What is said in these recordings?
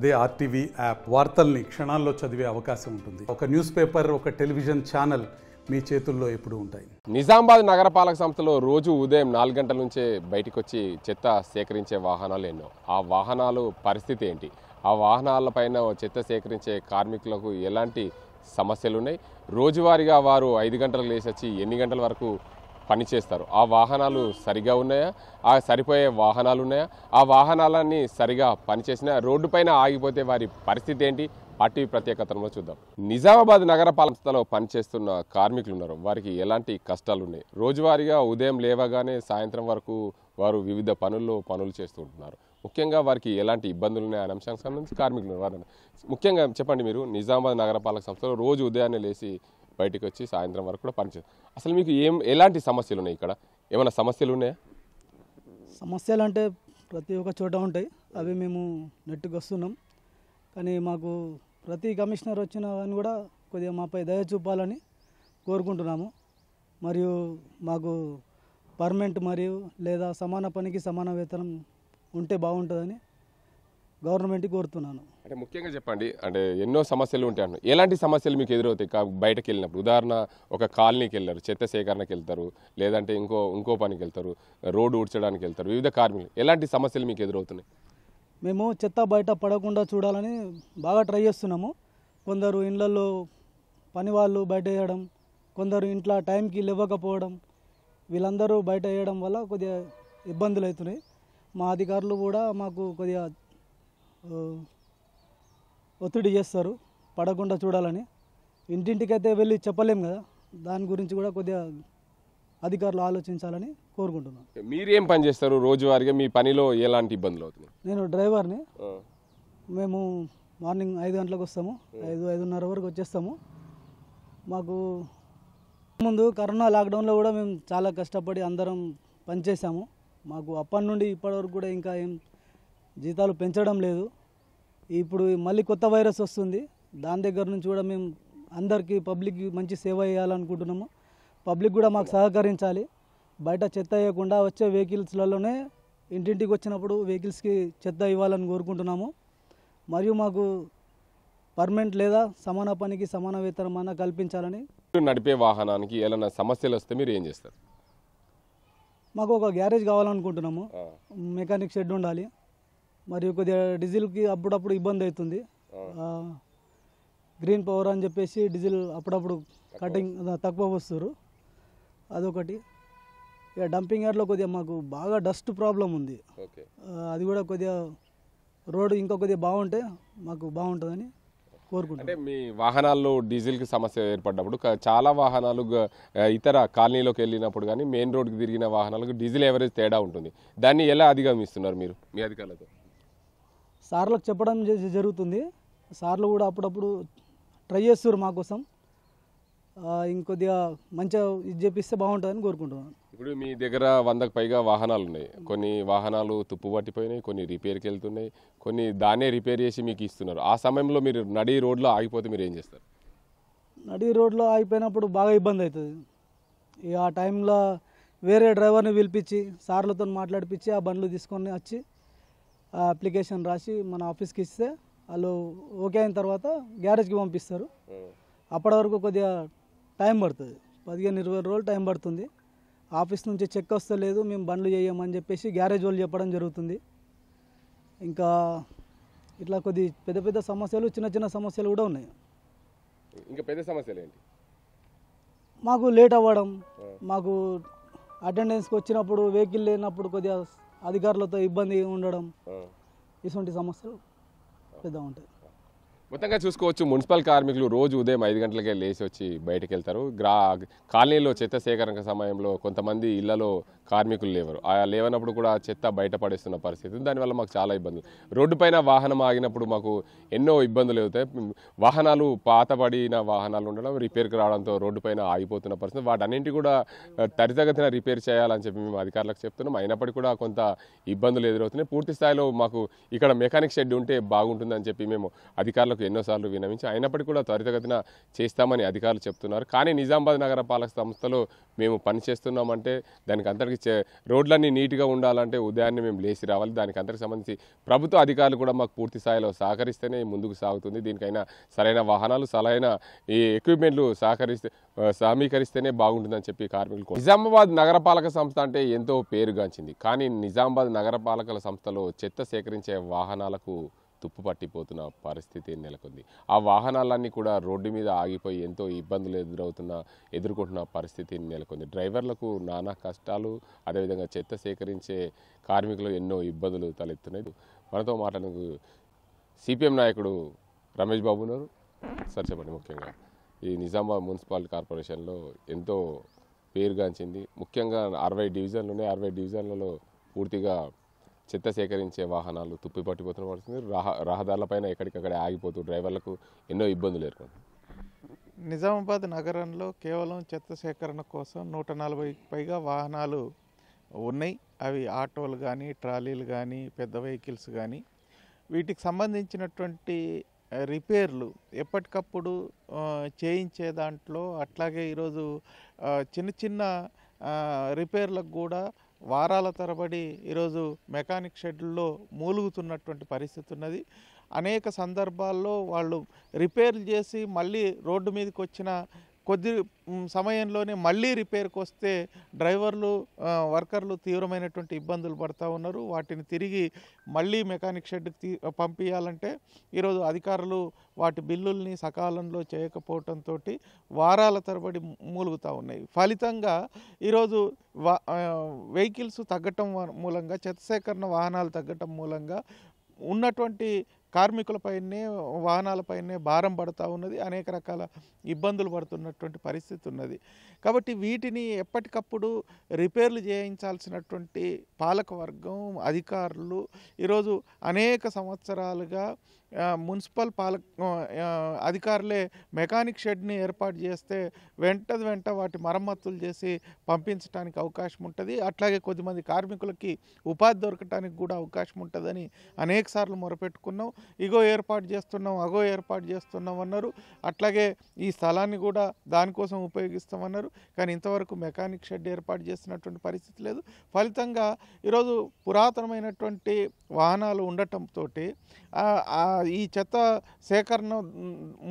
అదే RTV app వార్తల్ని క్షణాల్లో చదివే అవకాశం ఉంటుంది. ఒక న్యూస్ పేపర్, ఒక టెలివిజన్ ఛానల్ మీ చేతుల్లో ఎప్పుడూ ఉంటాయి. నిజామాబాద్ నగరపాలక సంస్థలో రోజు ఉదయం 4 గంటల నుంచే బయటకు వచ్చి చెత్త సేకరించే వాహనాలు ఎన్నో. ఆ వాహనాలు పరిస్థితి ఏంటి? ఆ వాహనాలపైన చెత్త సేకరించే కార్మికులకు ఎలాంటి సమస్యలు ఉన్నాయి? రోజువారీగా వారు 5 గంటలకు లేచి వచ్చి ఎన్ని గంటల వరకు పనిచేస్తారు? ఆ వాహనాలు సరిగా ఉన్నాయా? ఆ సరిపోయే వాహనాలు ఉన్నాయా? ఆ వాహనాలన్నీ సరిగా పనిచేసినా రోడ్డుపైన ఆగిపోతే వారి పరిస్థితి ఏంటి? ఆర్టీవీ ప్రత్యేకతలో చూద్దాం. నిజామాబాద్ నగరపాలక సంస్థలో పనిచేస్తున్న కార్మికులు ఉన్నారు. వారికి ఎలాంటి కష్టాలు ఉన్నాయి? రోజువారీగా ఉదయం లేవగానే సాయంత్రం వరకు వారు వివిధ పనులు చేస్తూ ఉంటున్నారు. ముఖ్యంగా వారికి ఎలాంటి ఇబ్బందులు ఉన్నాయి అనే అంశానికి సంబంధించి కార్మికులు వారు ముఖ్యంగా చెప్పండి. మీరు నిజామాబాద్ నగరపాలక సంస్థలో రోజు ఉదయాన్నే లేచి బయటకు వచ్చి సాయంత్రం వరకు కూడా పనిచేస్తారు. అసలు మీకు ఎలాంటి సమస్యలు ఉన్నాయి? ఇక్కడ ఏమైనా సమస్యలు ఉన్నాయా? సమస్యలు అంటే ప్రతి ఒక్క చోట ఉంటాయి. అవి మేము నెట్టుకు వస్తున్నాం. కానీ మాకు ప్రతి కమిషనర్ వచ్చిన అని కూడా కొద్దిగా మాపై దయ చూపాలని కోరుకుంటున్నాము. మరియు మాకు పర్మనెంట్ మరియు లేదా సమాన పనికి సమాన వేతనం ఉంటే బాగుంటుందని గవర్నమెంట్కి కోరుతున్నాను. అంటే ముఖ్యంగా చెప్పండి, అంటే ఎన్నో సమస్యలు ఉంటాయి అన్న. ఎలాంటి సమస్యలు మీకు ఎదురవుతాయి బయటకు వెళ్ళినప్పుడు? ఉదాహరణ, ఒక కాలనీకి వెళ్తారు, చెత్త సేకరణకి వెళ్తారు, లేదంటే ఇంకో పనికి వెళ్తారు, రోడ్డు ఊడ్చడానికి వెళ్తారు, వివిధ కార్మికులు. ఎలాంటి సమస్యలు మీకు ఎదురవుతున్నాయి? మేము చెత్త బయట పడకుండా చూడాలని బాగా ట్రై చేస్తున్నాము. కొందరు ఇళ్లలో పని వాళ్ళు బయట వేయడం, కొందరు ఇంట్లో టైంకి లేవకపోవడం, వీళ్ళందరూ బయట వేయడం వల్ల కొద్దిగా ఇబ్బందులు అవుతున్నాయి. మా అధికారులు కూడా మాకు కొద్దిగా ఒత్తిడి చేస్తారు పడకుండా చూడాలని. ఇంటింటికైతే వెళ్ళి చెప్పలేము కదా, దాని గురించి కూడా కొద్దిగా అధికారులు ఆలోచించాలని కోరుకుంటున్నాను. మీరేం పని చేస్తారు రోజువారీగా? మీ పనిలో ఎలాంటి ఇబ్బందులు అవుతున్నాయి? నేను డ్రైవర్ని. మేము మార్నింగ్ 5 గంటలకు వస్తాము, 5:30 వరకు వచ్చేస్తాము. మాకు ముందు కరోనా లాక్డౌన్లో కూడా మేము చాలా కష్టపడి అందరం పనిచేసాము. మాకు అప్పటి నుండి ఇప్పటివరకు కూడా ఇంకా ఏం జీతాలు పెంచడం లేదు. ఇప్పుడు మళ్ళీ కొత్త వైరస్ వస్తుంది. దాని దగ్గర నుంచి కూడా మేము అందరికీ పబ్లిక్కి మంచి సేవ చేయాలనుకుంటున్నాము. పబ్లిక్ కూడా మాకు సహకరించాలి. బయట చెత్త వేయకుండా వచ్చే వెహికల్స్లలోనే ఇంటింటికి వచ్చినప్పుడు వెహికల్స్కి చెత్త ఇవ్వాలని కోరుకుంటున్నాము. మరియు మాకు పర్మనెంట్ లేదా సమాన పనికి సమాన వేతనం అన్న కల్పించాలని. నడిపే వాహనానికి ఏమైనా సమస్యలు వస్తే మీరు ఏం చేస్తారు? మాకు ఒక గ్యారేజ్ కావాలనుకుంటున్నాము. మెకానిక్ షెడ్ ఉండాలి. మరియు కొద్దిగా డీజిల్కి అప్పుడప్పుడు ఇబ్బంది అవుతుంది. గ్రీన్ పవర్ అని చెప్పేసి డీజిల్ అప్పుడప్పుడు కటింగ్ తక్కువ వస్తారు. అదొకటి. ఇక డంపింగ్ యార్డ్లో కొద్దిగా మాకు బాగా డస్ట్ ప్రాబ్లం ఉంది. అది కూడా కొద్దిగా రోడ్డు ఇంకా కొద్దిగా బాగుంటే మాకు బాగుంటుందని కోరుకుంటున్నాం. అంటే మీ వాహనాల్లో డీజిల్కి సమస్య ఏర్పడ్డప్పుడు చాలా వాహనాలు ఇతర కాలనీలోకి వెళ్ళినప్పుడు కానీ మెయిన్ రోడ్కి తిరిగిన వాహనాలకు డీజిల్ ఎవరేజ్ తేడా ఉంటుంది. దాన్ని ఎలా అధిగమిస్తున్నారు మీరు మీ అధికారులతో? సార్లకు చెప్పడం జరుగుతుంది. సార్లు కూడా అప్పుడప్పుడు ట్రై చేస్తారు మా కోసం. ఇంకొద్దిగా మంచిగా ఇది చేపిస్తే బాగుంటుందని కోరుకుంటున్నాను. ఇప్పుడు మీ దగ్గర 100కు పైగా వాహనాలు ఉన్నాయి. కొన్ని వాహనాలు తుప్పు పట్టిపోయినాయి, కొన్ని రిపేర్కి వెళ్తున్నాయి, కొన్ని దాన్నే రిపేర్ చేసి మీకు ఇస్తున్నారు. ఆ సమయంలో మీరు నడి రోడ్లో ఆగిపోతే మీరు ఏం చేస్తారు? నడి రోడ్లో ఆగిపోయినప్పుడు బాగా ఇబ్బంది అవుతుంది. ఇక ఆ టైంలో వేరే డ్రైవర్ని పిలిపించి సార్లతో మాట్లాడిపించి ఆ బండ్లు తీసుకొని వచ్చి ఆ అప్లికేషన్ రాసి మన ఆఫీస్కి ఇస్తే వాళ్ళు ఓకే అయిన తర్వాత గ్యారేజ్కి పంపిస్తారు. అప్పటి వరకు కొద్దిగా టైం పడుతుంది, 15-20 రోజులు టైం పడుతుంది. ఆఫీస్ నుంచి చెక్ వస్తలేదు, మేము బండ్లు చేయమని చెప్పేసి గ్యారేజ్ వాళ్ళు చెప్పడం జరుగుతుంది. ఇంకా ఇట్లా కొద్ది పెద్ద సమస్యలు, చిన్న సమస్యలు కూడా ఉన్నాయి. ఇంకా పెద్ద సమస్యలు ఏంటి? మాకు లేట్ అవ్వడం, మాకు అటెండెన్స్కి వచ్చినప్పుడు వెహికల్ లేనప్పుడు కొద్దిగా అధికారులతో ఇబ్బంది ఉండడం, ఇటువంటి సమస్యలు పెద్ద ఉంటాయి. మొత్తంగా చూసుకోవచ్చు, మున్సిపల్ కార్మికులు రోజు ఉదయం 5 గంటలకే లేచి వచ్చి బయటకు వెళ్తారు. కాలనీలో చెత్త సేకరణ సమయంలో కొంతమంది ఇళ్లలో కార్మికులు లేవరు. ఆ లేవనప్పుడు కూడా చెత్త బయట పడేస్తున్న పరిస్థితి. దానివల్ల మాకు చాలా ఇబ్బందులు. రోడ్డుపైన వాహనం ఆగినప్పుడు మాకు ఎన్నో ఇబ్బందులు అవుతాయి. వాహనాలు పాతబడిన వాహనాలు ఉండడం, రిపేర్కి రావడంతో రోడ్డుపైన ఆగిపోతున్న పరిస్థితి. వాటన్నింటి కూడా త్వరితగతిన రిపేర్ చేయాలని చెప్పి మేము అధికారులకు చెప్తున్నాం. అయినప్పటికీ కూడా కొంత ఇబ్బందులు ఎదురవుతున్నాయి. పూర్తి స్థాయిలో మాకు ఇక్కడ మెకానిక్ షెడ్ ఉంటే బాగుంటుందని చెప్పి మేము అధికారులకు ఎన్నోసార్లు విన్నవించి అయినప్పటికీ కూడా త్వరితగతిన చేస్తామని అధికారులు చెప్తున్నారు. కానీ నిజామాబాద్ నగరపాలక సంస్థలో మేము పని చేస్తున్నామంటే దానికి అందరికీ రోడ్లన్నీ నీట్గా ఉండాలంటే ఉదయాన్నే మేము లేచి రావాలి. దానికి అందరికి సంబంధించి ప్రభుత్వ అధికారులు కూడా మాకు పూర్తి స్థాయిలో సహకరిస్తేనే ముందుకు సాగుతుంది. దీనికైనా సరైన వాహనాలు సరైన ఈ ఎక్విప్మెంట్లు సమీకరిస్తేనే బాగుంటుందని చెప్పి కార్మికులు. నిజామాబాద్ నగరపాలక సంస్థ అంటే ఎంతో పేరుగాంచింది. కానీ నిజామాబాద్ నగరపాలక సంస్థలో చెత్త సేకరించే వాహనాలకు తుప్పు పట్టిపోతున్న పరిస్థితి నెలకొంది. ఆ వాహనాలన్నీ కూడా రోడ్డు మీద ఆగిపోయి ఎంతో ఇబ్బందులు ఎదుర్కొంటున్న పరిస్థితి నెలకొంది. డ్రైవర్లకు నానా కష్టాలు, అదేవిధంగా చెత్త సేకరించే కార్మికులు ఎన్నో ఇబ్బందులు తలెత్తున్నాయి. మనతో మాట్లాడేందుకు సిపిఎం నాయకుడు రమేష్ బాబు ఉన్నారు. సార్ చెప్పండి, ముఖ్యంగా ఈ నిజామాబాద్ మున్సిపల్ కార్పొరేషన్లో ఎంతో పేరుగాంచింది. ముఖ్యంగా 60 డివిజన్లునే 60 డివిజన్లలో పూర్తిగా చెత్త సేకరించే వాహనాలు తుప్పి పట్టిపోతున్న పడుతుంది. రహదారులపైన ఎక్కడికక్కడ ఆగిపోతూ డ్రైవర్లకు ఎన్నో ఇబ్బందులు ఏర్పడుతుంది. నిజామాబాద్ నగరంలో కేవలం చెత్త సేకరణ కోసం 140కి పైగా వాహనాలు ఉన్నాయి. అవి ఆటోలు కానీ, ట్రాలీలు కానీ, పెద్ద వెహికల్స్ కానీ. వీటికి సంబంధించినటువంటి రిపేర్లు ఎప్పటికప్పుడు చేయించే దాంట్లో, అట్లాగే ఈరోజు చిన్న చిన్న రిపేర్లకు కూడా వారాల తరబడి ఈరోజు మెకానిక్ షెడ్లలో మూలుగుతున్నటువంటి పరిస్థితి ఉన్నది. అనేక సందర్భాల్లో వాళ్ళు రిపేర్లు చేసి మళ్ళీ రోడ్డు మీదకి వచ్చిన కొద్ది సమయంలోనే మళ్ళీ రిపేర్కి వస్తే డ్రైవర్లు, వర్కర్లు తీవ్రమైనటువంటి ఇబ్బందులు పడుతూ ఉన్నారు. వాటిని తిరిగి మళ్ళీ మెకానిక్ షెడ్కి పంపించాలంటే ఈరోజు అధికారులు వాటి బిల్లుల్ని సకాలంలో చేయకపోవడంతో వారాల తరబడి మూలుగుతూ ఉన్నాయి. ఫలితంగా ఈరోజు వెహికల్స్ తగ్గటం మూలంగా, చెత్త సేకరణ వాహనాలు తగ్గటం మూలంగా ఉన్నటువంటి కార్మికులపైనే, వాహనాలపైనే భారం పడుతూ ఉన్నది. అనేక రకాల ఇబ్బందులు పడుతున్నటువంటి పరిస్థితి ఉన్నది. కాబట్టి వీటిని ఎప్పటికప్పుడు రిపేర్లు చేయించాల్సినటువంటి పాలకవర్గం, అధికారులు ఈరోజు అనేక సంవత్సరాలుగా మున్సిపల్ అధికారులే మెకానిక్ షెడ్ని ఏర్పాటు చేస్తే వెంట వాటి మరమ్మతులు చేసి పంపించడానికి అవకాశం ఉంటుంది. అట్లాగే కొద్దిమంది కార్మికులకి ఉపాధి దొరకటానికి కూడా అవకాశం ఉంటుందని అనేక సార్లు మొరపెట్టుకున్నాం. ఇగో ఏర్పాటు చేస్తున్నాం, అగో ఏర్పాటు చేస్తున్నాం అన్నారు. అట్లాగే ఈ స్థలాన్ని కూడా దానికోసం ఉపయోగిస్తామన్నారు. కానీ ఇంతవరకు మెకానిక్ షెడ్ ఏర్పాటు చేస్తున్నటువంటి పరిస్థితి లేదు. ఫలితంగా ఈరోజు పురాతనమైనటువంటి వాహనాలు ఉండటంతో ఈ చెత్త సేకరణ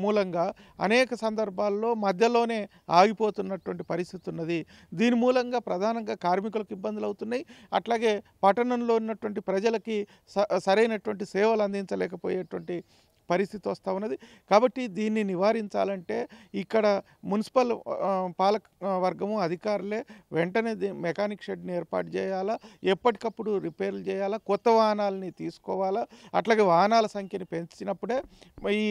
మూలంగా అనేక సందర్భాల్లో మధ్యలోనే ఆగిపోతున్నటువంటి పరిస్థితి ఉన్నది. దీని మూలంగా ప్రధానంగా కార్మికులకు ఇబ్బందులు అవుతున్నాయి. అట్లాగే పట్టణంలో ఉన్నటువంటి ప్రజలకి సరైనటువంటి సేవలు అందించలేకపోయేటువంటి పరిస్థితి వస్తూ ఉన్నది. కాబట్టి దీన్ని నివారించాలంటే ఇక్కడ మున్సిపల్ పాలక వర్గము, అధికారులే వెంటనే మెకానిక్ షెడ్ని ఏర్పాటు చేయాలా, ఎప్పటికప్పుడు రిపేర్లు చేయాలా, కొత్త వాహనాలని తీసుకోవాలా. అట్లాగే వాహనాల సంఖ్యని పెంచినప్పుడే ఈ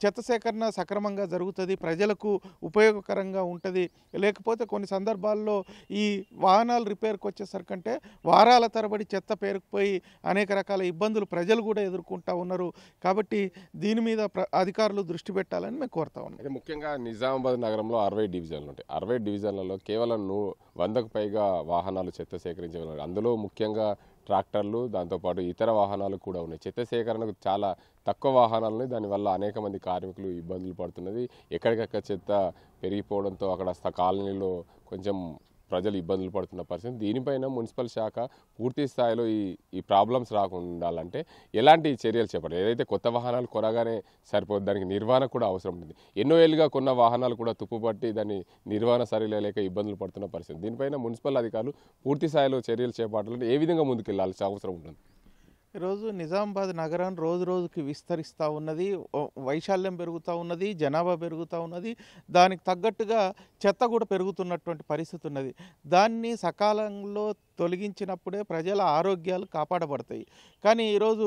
చెత్త సేకరణ సక్రమంగా జరుగుతుంది, ప్రజలకు ఉపయోగకరంగా ఉంటుంది. లేకపోతే కొన్ని సందర్భాల్లో ఈ వాహనాలు రిపేర్కి వచ్చేసరికంటే వారాల తరబడి చెత్త పేరుకుపోయి అనేక రకాల ఇబ్బందులు ప్రజలు కూడా ఎదుర్కొంటూ ఉన్నారు. కాబట్టి దీని మీద అధికారులు దృష్టి పెట్టాలని మేము కోరుతా ఉన్నాం. అయితే ముఖ్యంగా నిజామాబాద్ నగరంలో 60 డివిజన్లు ఉంటాయి. 60 డివిజన్లలో కేవలం 100కు పైగా వాహనాలు చెత్త సేకరించే, అందులో ముఖ్యంగా ట్రాక్టర్లు, దాంతోపాటు ఇతర వాహనాలు కూడా ఉన్నాయి. చెత్త సేకరణకు చాలా తక్కువ వాహనాలు ఉన్నాయి. దానివల్ల అనేక మంది కార్మికులు ఇబ్బందులు పడుతున్నది. ఎక్కడికక్కడ చెత్త పెరిగిపోవడంతో అక్కడ కాలనీలో కొంచెం ప్రజలు ఇబ్బందులు పడుతున్న పరిస్థితి. దీనిపైన మున్సిపల్ శాఖ పూర్తి స్థాయిలో ఈ ప్రాబ్లమ్స్ రాకుండా ఉండాలంటే ఎలాంటి చర్యలు చేపట్టాలి? ఏదైతే కొత్త వాహనాలు కొనగానే సరిపోదు, దానికి నిర్వహణ కూడా అవసరం ఉంటుంది. ఎన్నో ఏళ్ళుగా కొన్న వాహనాలు కూడా తుప్పుపట్టి దాన్ని నిర్వహణ సరిలేక ఇబ్బందులు పడుతున్న పరిస్థితి. దీనిపైన మున్సిపల్ అధికారులు పూర్తి స్థాయిలో చర్యలు చేపట్టాలంటే ఏ విధంగా ముందుకెళ్లాల్సిన అవసరం ఉంటుంది? ఈరోజు నిజామాబాద్ నగరం రోజు రోజుకి విస్తరిస్తూ ఉన్నది, వైశాల్యం పెరుగుతూ ఉన్నది, జనాభా పెరుగుతూ ఉన్నది. దానికి తగ్గట్టుగా చెత్త కూడా పెరుగుతున్నటువంటి పరిస్థితి ఉన్నది. దాన్ని సకాలంలో తొలగించినప్పుడే ప్రజల ఆరోగ్యాలు కాపాడబడతాయి. కానీ ఈరోజు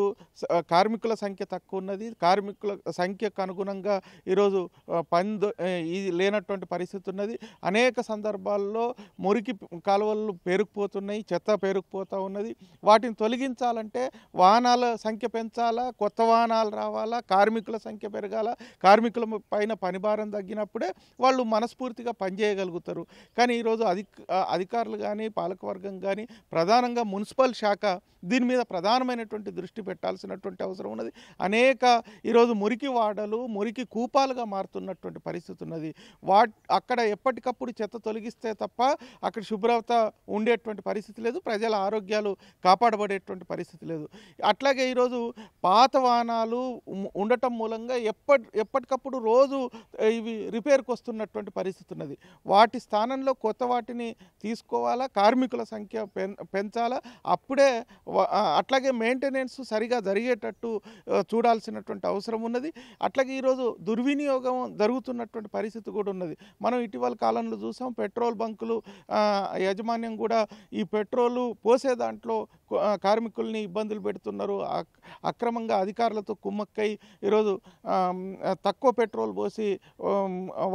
కార్మికుల సంఖ్య తక్కువ ఉన్నది. కార్మికుల సంఖ్యకు అనుగుణంగా ఈరోజు ఇది లేనటువంటి పరిస్థితి ఉన్నది. అనేక సందర్భాల్లో మురికి కాలువలు పేరుకుపోతున్నాయి, చెత్త పేరుకుపోతూ ఉన్నది. వాటిని తొలగించాలంటే వాహనాల సంఖ్య పెంచాలా, కొత్త వాహనాలు రావాలా, కార్మికుల సంఖ్య పెరగాల. కార్మికుల పైన పనిభారం తగ్గినప్పుడే వాళ్ళు మనస్ఫూర్తిగా పనిచేయగలుగుతారు. కానీ ఈరోజు అధికారులు కానీ, పాలకవర్గం కానీ కానీ ప్రధానంగా మున్సిపల్ శాఖ దీని మీద ప్రధానమైనటువంటి దృష్టి పెట్టాల్సినటువంటి అవసరం ఉన్నది. అనేక ఈరోజు మురికి వాడలు, మురికి కూపాలుగా మారుతున్నటువంటి పరిస్థితి ఉన్నది. అక్కడ ఎప్పటికప్పుడు చెత్త తొలగిస్తే తప్ప అక్కడ శుభ్రత ఉండేటువంటి పరిస్థితి లేదు, ప్రజల ఆరోగ్యాలు కాపాడబడేటువంటి పరిస్థితి లేదు. అట్లాగే ఈరోజు పాత వాహనాలు ఉండటం మూలంగా ఎప్పటికప్పుడు రోజు ఇవి రిపేర్కి వస్తున్నటువంటి పరిస్థితి ఉన్నది. వాటి స్థానంలో కొత్త వాటిని తీసుకోవాలా, కార్మికుల సంఖ్య పెంచాలా, అప్పుడే అట్లాగే మెయింటెనెన్స్ సరిగా జరిగేటట్టు చూడాల్సినటువంటి అవసరం ఉన్నది. అట్లాగే ఈరోజు దుర్వినియోగం జరుగుతున్నటువంటి పరిస్థితి కూడా ఉన్నది. మనం ఇటీవల కాలంలో చూసాం, పెట్రోల్ బంకులు యాజమాన్యం కూడా ఈ పెట్రోలు పోసే దాంట్లో కార్మికుల్ని ఇబ్బందులు పెడుతున్నారు. అక్రమంగా అధికారులతో కుమ్మక్కై ఈరోజు తక్కువ పెట్రోల్ పోసి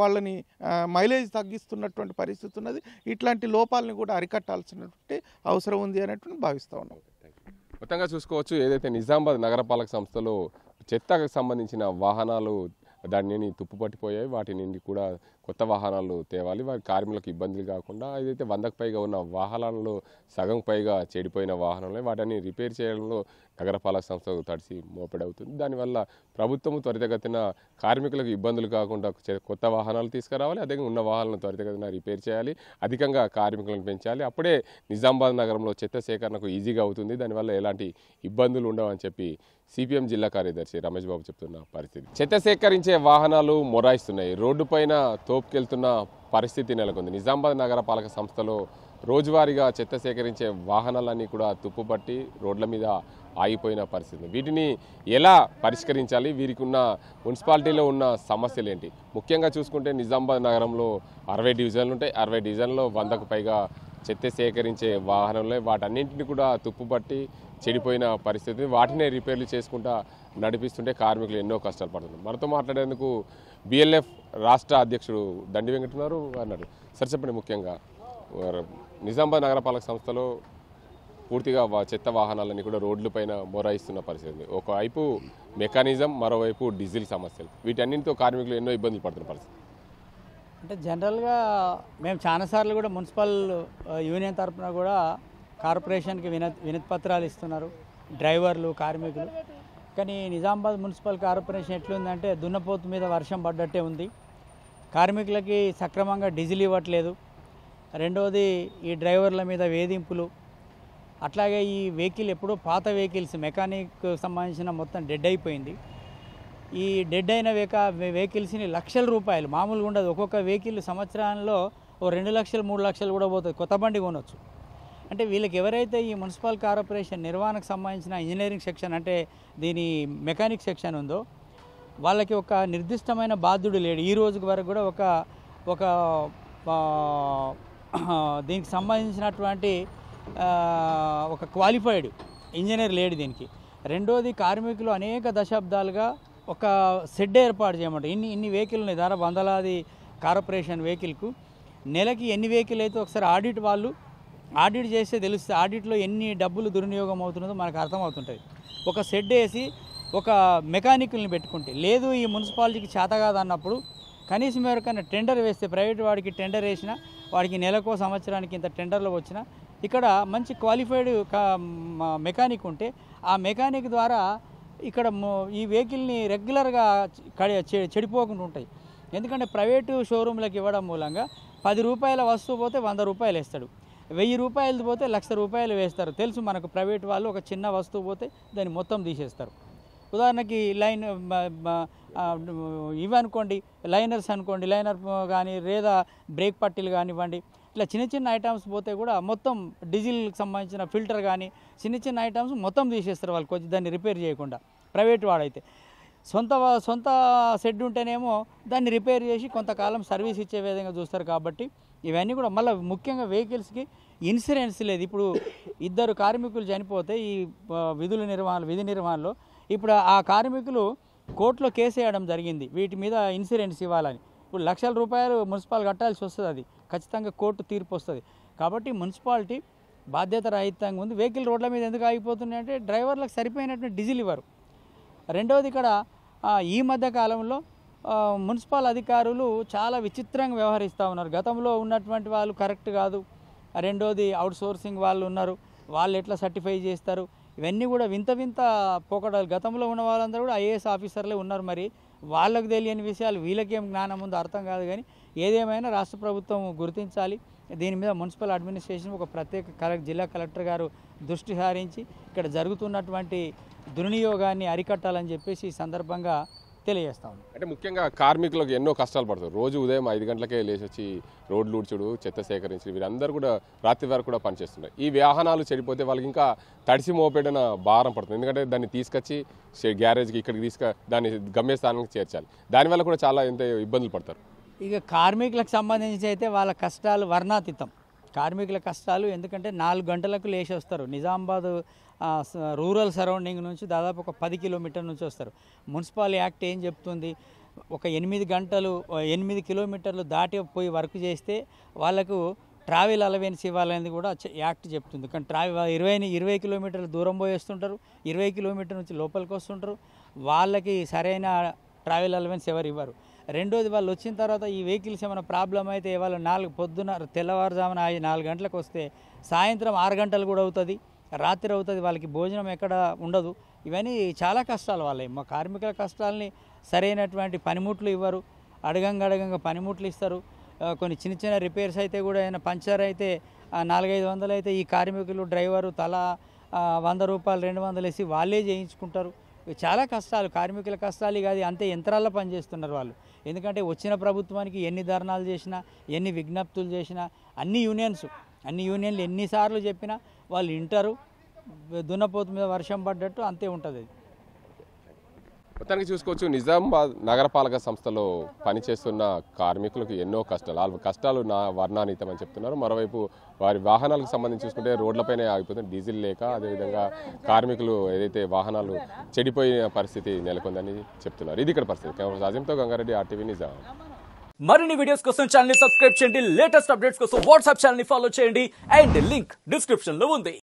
వాళ్ళని మైలేజ్ తగ్గిస్తున్నటువంటి పరిస్థితి ఉన్నది. ఇట్లాంటి లోపాలని కూడా అరికట్టాల్సినటువంటి అవసరం ఉంది అనేటువంటి భావిస్తూ ఉన్నాం. మొత్తంగా చూసుకోవచ్చు, ఏదైతే నిజామాబాద్ నగరపాలక సంస్థలో చెత్తకు సంబంధించిన వాహనాలు దాన్ని తుప్పుపట్టిపోయాయి, వాటి నుండి కూడా కొత్త వాహనాలు తేవాలి, వారి కార్మికులకు ఇబ్బందులు కాకుండా. ఏదైతే 100కు పైగా ఉన్న వాహనాలలో సగం పైగా చెడిపోయిన వాహనాలు, వాటిని రిపేర్ చేయడంలో నగరపాలక సంస్థకు తడిసి మోపెడవుతుంది. దానివల్ల ప్రభుత్వం త్వరితగతిన కార్మికులకు ఇబ్బందులు కాకుండా కొత్త వాహనాలు తీసుకురావాలి, అదే ఉన్న వాహనాలను త్వరితగతిన రిపేర్ చేయాలి, అధికంగా కార్మికులను పెంచాలి. అప్పుడే నిజామాబాద్ నగరంలో చెత్త సేకరణకు ఈజీగా అవుతుంది, దానివల్ల ఎలాంటి ఇబ్బందులు ఉండవని చెప్పి సిపిఎం జిల్లా కార్యదర్శి రమేష్ బాబు చెప్తున్న పరిస్థితి. చెత్త సేకరించే వాహనాలు మొరాయిస్తున్నాయి, రోడ్డుపైన తోపుకెళ్తున్న పరిస్థితి నెలకొంది. నిజామాబాద్ నగరపాలక సంస్థలో రోజువారీగా చెత్త సేకరించే వాహనాలన్నీ కూడా తుప్పుపట్టి రోడ్ల మీద ఆగిపోయిన పరిస్థితి. వీటిని ఎలా పరిష్కరించాలి, వీరికి ఉన్న మున్సిపాలిటీలో ఉన్న సమస్యలు ఏంటి? ముఖ్యంగా చూసుకుంటే నిజామాబాద్ నగరంలో 60 డివిజన్లు ఉంటాయి. 60 డివిజన్లో 100కు పైగా చెత్త సేకరించే వాహనాలే, వాటన్నింటినీ కూడా తుప్పుపట్టి చెడిపోయిన పరిస్థితి. వాటినే రిపేర్లు చేసుకుంటా నడిపిస్తుంటే కార్మికులు ఎన్నో కష్టాలు పడుతున్నారు. మనతో మాట్లాడేందుకు బిఎల్ఎఫ్ రాష్ట్ర అధ్యక్షుడు దండి వెంకటున్నారు అన్నారు. సార్ చెప్పండి, ముఖ్యంగా నిజామాబాద్ నగరపాలక సంస్థలో పూర్తిగా చెత్త వాహనాలన్నీ కూడా రోడ్లపైన మొరాయిస్తున్న పరిస్థితి. ఒకవైపు మెకానిజం, మరోవైపు డీజిల్ సమస్యలు, వీటన్నింటితో కార్మికులు ఎన్నో ఇబ్బందులు పడుతున్న పరిస్థితి. అంటే జనరల్గా మేము చాలాసార్లు కూడా మున్సిపల్ యూనియన్ తరఫున కూడా కార్పొరేషన్కి వినతి పత్రాలు ఇస్తున్నారు డ్రైవర్లు, కార్మికులు. కానీ నిజామాబాద్ మున్సిపల్ కార్పొరేషన్ ఎట్లుందంటే దున్నపోతు మీద వర్షం పడ్డట్టే ఉంది. కార్మికులకి సక్రమంగా డీజిల్ ఇవ్వట్లేదు. రెండవది ఈ డ్రైవర్ల మీద వేధింపులు. అట్లాగే ఈ వెహికల్ ఎప్పుడో పాత వెహికల్స్, మెకానిక్ సంబంధించిన మొత్తం డెడ్ అయిపోయింది. ఈ డెడ్ అయిన వెహికల్స్ని లక్షల రూపాయలు, మామూలుగా ఉండదు. ఒక్కొక్క వెహికల్ సంవత్సరంలో 2 లక్షలు 3 లక్షలు కూడా పోతుంది, కొత్త బండి కొనవచ్చు. అంటే వీళ్ళకి ఎవరైతే ఈ మున్సిపల్ కార్పొరేషన్ నిర్వహణకు సంబంధించిన ఇంజనీరింగ్ సెక్షన్, అంటే దీని మెకానిక్ సెక్షన్ ఉందో, వాళ్ళకి ఒక నిర్దిష్టమైన బాధ్యుడు లేడు. ఈ రోజు వరకు కూడా ఒక దీనికి సంబంధించినటువంటి ఒక క్వాలిఫైడ్ ఇంజనీర్ లేడు దీనికి. రెండోది, కార్మికులు అనేక దశాబ్దాలుగా ఒక షెడ్ ఏర్పాటు చేయమంటారు. ఇన్ని వెహికల్ ఉన్నాయి, దాదాపు వందలాది కార్పొరేషన్ వెహికల్కు. నెలకి ఎన్ని వెహికల్ అయితే ఒకసారి ఆడిట్ చేస్తే తెలుస్తుంది. ఆడిట్లో ఎన్ని డబ్బులు దుర్వినియోగం అవుతున్నదో మనకు అర్థమవుతుంటుంది. ఒక షెడ్ వేసి ఒక మెకానికల్ని పెట్టుకుంటే, లేదు ఈ మున్సిపాలిటీకి చేత కాదన్నప్పుడు కనీసం ఎవరికైనా టెండర్ వేస్తే, ప్రైవేట్ వాడికి టెండర్ వేసినా, వాడికి నెలకో సంవత్సరానికి ఇంత టెండర్లు వచ్చినా, ఇక్కడ మంచి క్వాలిఫైడ్ మెకానిక్ ఉంటే ఆ మెకానిక్ ద్వారా ఇక్కడ ఈ వెహికల్ని రెగ్యులర్గా చెడిపోకుండా ఉంటాయి. ఎందుకంటే ప్రైవేటు షోరూమ్లకు ఇవ్వడం మూలంగా 10 రూపాయల వస్తువు పోతే 100 రూపాయలు వేస్తాడు, 1000 రూపాయలు పోతే 1,00,000 రూపాయలు వేస్తారు. తెలుసు మనకు, ప్రైవేట్ వాళ్ళు ఒక చిన్న వస్తువు పోతే దాన్ని మొత్తం తీసేస్తారు. ఉదాహరణకి ఇవనుకోండి, లైనర్స్ అనుకోండి, లైనర్ కానీ లేదా బ్రేక్ పట్టీలు కానివ్వండి, ఇట్లా చిన్న ఐటమ్స్ పోతే కూడా మొత్తం డీజిల్కి సంబంధించిన ఫిల్టర్ కానీ చిన్న ఐటమ్స్ మొత్తం తీసేస్తారు వాళ్ళు, కొంచెం దాన్ని రిపేర్ చేయకుండా. ప్రైవేట్ వాడైతే సొంత షెడ్ ఉంటేనేమో దాన్ని రిపేర్ చేసి కొంతకాలం సర్వీస్ ఇచ్చే విధంగా చూస్తారు. కాబట్టి ఇవన్నీ కూడా మళ్ళీ ముఖ్యంగా వెహికల్స్కి ఇన్సూరెన్స్ లేదు. ఇప్పుడు 2 కార్మికులు చనిపోతే ఈ విధి నిర్వహణలో ఇప్పుడు ఆ కార్మికులు కోర్టులో కేసు వేయడం జరిగింది, వీటి మీద ఇన్సూరెన్స్ ఇవ్వాలని. ఇప్పుడు లక్షల రూపాయలు మున్సిపాల్ కట్టాల్సి వస్తుంది, అది ఖచ్చితంగా కోర్టు తీర్పు వస్తుంది. కాబట్టి మున్సిపాలిటీ బాధ్యత రహితంగా ఉంది. వెహికల్ రోడ్ల మీద ఎందుకు ఆగిపోతున్నాయి అంటే డ్రైవర్లకు సరిపోయినటువంటి డీజిల్ ఇవ్వరు. రెండవది, ఇక్కడ ఈ మధ్య కాలంలో మున్సిపల్ అధికారులు చాలా విచిత్రంగా వ్యవహరిస్తూ ఉన్నారు. గతంలో ఉన్నటువంటి వాళ్ళు కరెక్ట్ కాదు, రెండోది అవుట్ సోర్సింగ్ వాళ్ళు ఉన్నారు, వాళ్ళు ఎట్లా సర్టిఫై చేస్తారు, ఇవన్నీ కూడా వింత వింత పోకడాలు. గతంలో ఉన్న వాళ్ళందరూ కూడా ఐఏఎస్ ఆఫీసర్లే ఉన్నారు, మరి వాళ్ళకు తెలియని విషయాలు వీళ్ళకేం జ్ఞానం ఉందో అర్థం కాదు. కానీ ఏదేమైనా రాష్ట్ర ప్రభుత్వం గుర్తించాలి, దీని మీద మున్సిపల్ అడ్మినిస్ట్రేషన్ ఒక ప్రత్యేక జిల్లా కలెక్టర్ గారు దృష్టి సారించి ఇక్కడ జరుగుతున్నటువంటి దుర్వినియోగాన్ని అరికట్టాలని చెప్పేసి ఈ సందర్భంగా తెలియజేస్తాం. అంటే ముఖ్యంగా కార్మికులకు ఎన్నో కష్టాలు పడతారు. రోజు ఉదయం 5 గంటలకే లేచి వచ్చి రోడ్లు ఊడ్చుడు, చెత్త సేకరించి వీరందరూ కూడా రాత్రి వరకు కూడా పనిచేస్తున్నారు. ఈ వాహనాలు చెడిపోతే వాళ్ళకి ఇంకా తడిసి మోపేడన భారం పడుతుంది. ఎందుకంటే దాన్ని తీసుకొచ్చి గ్యారేజ్కి ఇక్కడికి దాన్ని గమ్యస్థానానికి చేర్చాలి. దానివల్ల కూడా చాలా ఎంత ఇబ్బందులు పడతారు. ఇక కార్మికులకు సంబంధించి అయితే వాళ్ళ కష్టాలు వర్ణాతీతం. కార్మికుల కష్టాలు ఎందుకంటే 4 గంటలకు లేచి వస్తారు. నిజామాబాద్ రూరల్ సరౌండింగ్ నుంచి దాదాపు ఒక 10 కిలోమీటర్ల నుంచి వస్తారు. మున్సిపల్ యాక్ట్ ఏం చెప్తుంది, ఒక 8 కిలోమీటర్లు దాటి పోయి వర్క్ చేస్తే వాళ్ళకు ట్రావెల్ అలవెన్స్ ఇవ్వాలనేది కూడా యాక్ట్ చెప్తుంది. కానీ 20 కిలోమీటర్లు దూరం పోయి వస్తుంటారు, 20 కిలోమీటర్ల నుంచి లోపలికి వస్తుంటారు, వాళ్ళకి సరైన ట్రావెల్ అలవెన్స్ ఎవరు ఇవ్వరు. రెండోది వాళ్ళు వచ్చిన తర్వాత ఈ వెహికల్స్ ఏమైనా ప్రాబ్లం అయితే వాళ్ళు పొద్దున తెల్లవారుజామున 4 గంటలకు వస్తే సాయంత్రం 6 గంటలు కూడా అవుతుంది, రాత్రి అవుతుంది, వాళ్ళకి భోజనం ఎక్కడ ఉండదు. ఇవన్నీ చాలా కష్టాలు వాళ్ళవి. మా కార్మికుల కష్టాలని సరైనటువంటి పనిముట్లు ఇవ్వరు, అడగంగా పనిముట్లు ఇస్తారు. కొన్ని చిన్న రిపేర్స్ అయితే కూడా ఏమైనా పంచర్ అయితే 400-500 అయితే ఈ కార్మికులు డ్రైవరు తలా 100 రూపాయలు 200 వేసి వాళ్ళే చేయించుకుంటారు. చాలా కష్టాలు, కార్మికుల కష్టాలు కాదు, అంతే యంత్రాల్లో పనిచేస్తున్నారు వాళ్ళు. ఎందుకంటే వచ్చిన ప్రభుత్వానికి ఎన్ని ధర్నాలు చేసినా, ఎన్ని విజ్ఞప్తులు చేసినా, అన్ని యూనియన్లు ఎన్నిసార్లు చెప్పినా వాళ్ళు వింటారు. దున్నపోతు మీద వర్షం పడ్డట్టు అంతే ఉంటుంది. మొత్తానికి చూసుకోవచ్చు, నిజామాబాద్ నగరపాలక సంస్థలో పనిచేస్తున్న కార్మికులకు ఎన్నో కష్టాలు, వాళ్ళ కష్టాలు వర్ణాతీతం అని చెప్తున్నారు. మరోవైపు వారి వాహనాలకు సంబంధించి చూసుకుంటే రోడ్లపైనే ఆగిపోతుంది, డీజిల్ లేక. అదేవిధంగా కార్మికులు ఏదైతే వాహనాలు చెడిపోయిన పరిస్థితి నెలకొందని చెప్తున్నారు. ఇది ఇక్కడ పరిస్థితి. కెమెరా రాజంతో గంగారెడ్డి, RTV నిజామాబాద్. మరిన్ని వీడియోస్ కోసం ఛానల్ ని సబ్స్క్రైబ్ చేయండి, లేటెస్ట్ అప్డేట్స్ కోసం వాట్సాప్ ఛానల్ ని ఫాలో చేయండి, అండ్ లింక్ డిస్క్రిప్షన్ లో ఉంది.